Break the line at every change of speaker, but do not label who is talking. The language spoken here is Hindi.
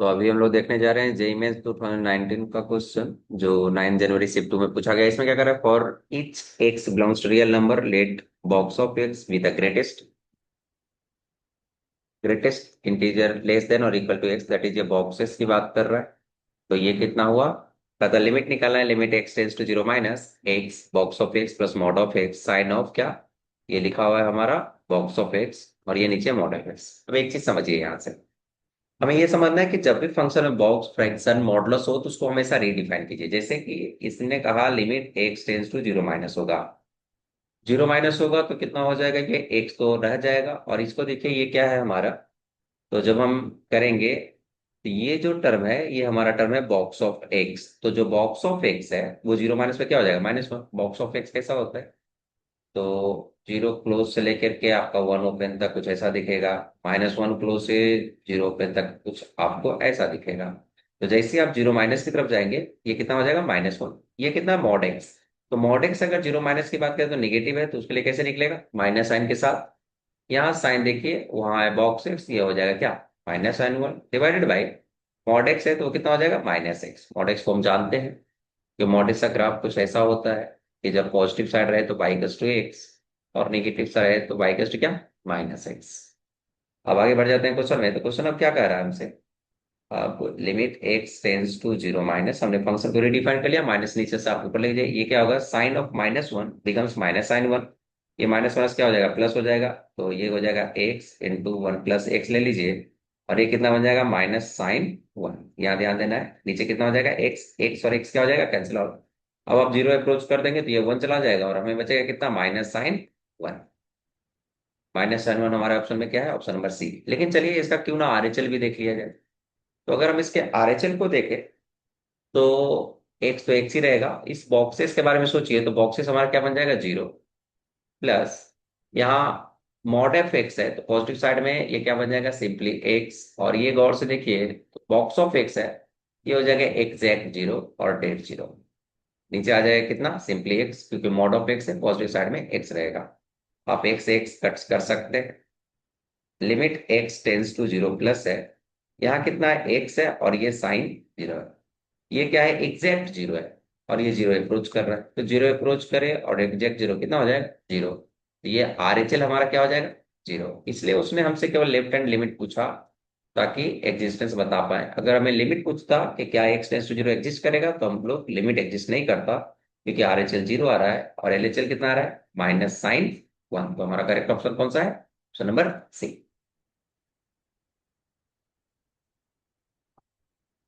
तो अभी हम लोग देखने जा रहे हैं जेई मेंस 2019 का क्वेश्चन जो 9 जनवरी शिफ्ट 2 में पूछा गया। इसमें क्या कर रहा है, for each x belongs to real number let box of x with the greatest integer less than और equal to x, that is ये बॉक्सेस की बात कर रहा है। तो ये कितना हुआ, पता लिमिट निकालना है। Limit x tends to zero minus X box of X plus mod of X sign of क्या, ये लिखा हुआ है हमारा बॉक्स ऑफ एक्स और ये नीचे मॉड ऑफ एक्स। अब एक चीज समझिए यहाँ से, हमें ये समझना है कि जब भी फंक्शन में बॉक्स फ्रैक्शन मॉडुलस हो तो उसको हमेशा रीडिफाइन कीजिए। जैसे कि इसने कहा limit x tends to zero minus होगा, जीरो माइनस होगा तो कितना हो जाएगा कि एक्स तो रह जाएगा। और इसको देखिए ये क्या है हमारा, तो जब हम करेंगे तो ये जो टर्म है ये हमारा टर्म है बॉक्स ऑफ एक्स। तो जो बॉक्स ऑफ एक्स है वो जीरो माइनस में क्या हो जाएगा, -1। बॉक्स ऑफ एक्स कैसा होता है, तो जीरो क्लोज से लेकर के आपका वन ओपन तक कुछ ऐसा दिखेगा, -1 क्लोज से जीरो ओपन तक कुछ आपको ऐसा दिखेगा। तो जैसे ही आप जीरो माइनस की तरफ जाएंगे ये कितना हो जाएगा, -1। ये कितना मॉड एक्स, तो मॉड एक्स अगर जीरो माइनस की बात करें तो निगेटिव है, तो उसके लिए कैसे निकलेगा, माइनस साइन के साथ। यहाँ साइन देखिए वहां है बॉक्स एक्स, ये हो जाएगा क्या, -sin 1 divided by mod x है तो वो कितना हो जाएगा, -x। मॉड एक्स को हम जानते हैं कि मॉड एक्स का ग्राफ कुछ ऐसा होता है कि जब पॉजिटिव साइड रहे तो y = x और नेगेटिव साइड रहे तो y = क्या, -x। अब आगे बढ़ जाते हैं क्वेश्चन में। तो क्वेश्चन अब क्या कह रहा है हमसे, अब limit x tends to zero minus, हमने फंक्शन को रिडिफाइन कर लिया, माइनस नीचे से आप ऊपर ले जाइए, ये क्या होगा, साइन ऑफ -1 बिकम्स -sin 1। ये -1 क्या हो जाएगा, प्लस हो जाएगा, तो ये हो जाएगा x × 1 + x ले लीजिए। और ये कितना बन जाएगा, -sin 1। यहाँ ध्यान देना है, नीचे कितना हो जाएगा, x, x और x क्या हो जाएगा, कैंसिल आउट। अब आप जीरो अप्रोच कर देंगे तो ये 1 चला जाएगा और हमें बचेगा कितना, -sin 1। -sin 1 हमारे ऑप्शन में क्या है, ऑप्शन नंबर सी। लेकिन चलिए इसका क्यों ना आरएचएल भी देख लिया जाए। तो अगर हम इसके आरएचएल को देखें तो एक्स तो एक्स ही रहेगा। इस बॉक्सेस के बारे में सोचिए तो बॉक्सेस हमारा क्या बन जाएगा, जीरो प्लस यहाँ मॉड एफ एक्स है तो पॉजिटिव साइड में ये क्या बन जाएगा, सिंपली एक्स। और ये गौर से देखिए तो बॉक्स ऑफ एक्स है, ये हो जाएगा एग्जैक्ट जीरो और डेड जीरो। नीचे आ जाएगा कितना, सिंपली एक्स, क्योंकि मॉड ऑफ एक्स है पॉजिटिव साइड में एक्स रहेगा। आप एक्स एक्स कट कर सकते हैं। Limit x tends to zero plus है, यहाँ कितना है, एक्स है और ये साइन जीरो है। ये क्या है, एग्जैक्ट जीरो है और ये जीरो अप्रोच कर रहा है, तो जीरो अप्रोच करे और एग्जैक्ट जीरो कितना हो जाएगा, जीरो। तो ये आरएचएल हमारा क्या हो जाएगा, जीरो। इसलिए उसने हमसे केवल लेफ्ट हैंड लिमिट पूछा ताकि एग्जिस्टेंस बता पाए। अगर हमें लिमिट पूछता कि क्या x tends to zero exist करेगा तो हम लोग लिमिट एग्जिस्ट नहीं करता, क्योंकि आरएचएल जीरो आ रहा है और एलएचएल कितना आ रहा है, -sin 1। तो हमारा करेक्ट ऑप्शन कौन सा है, ऑप्शन नंबर सी।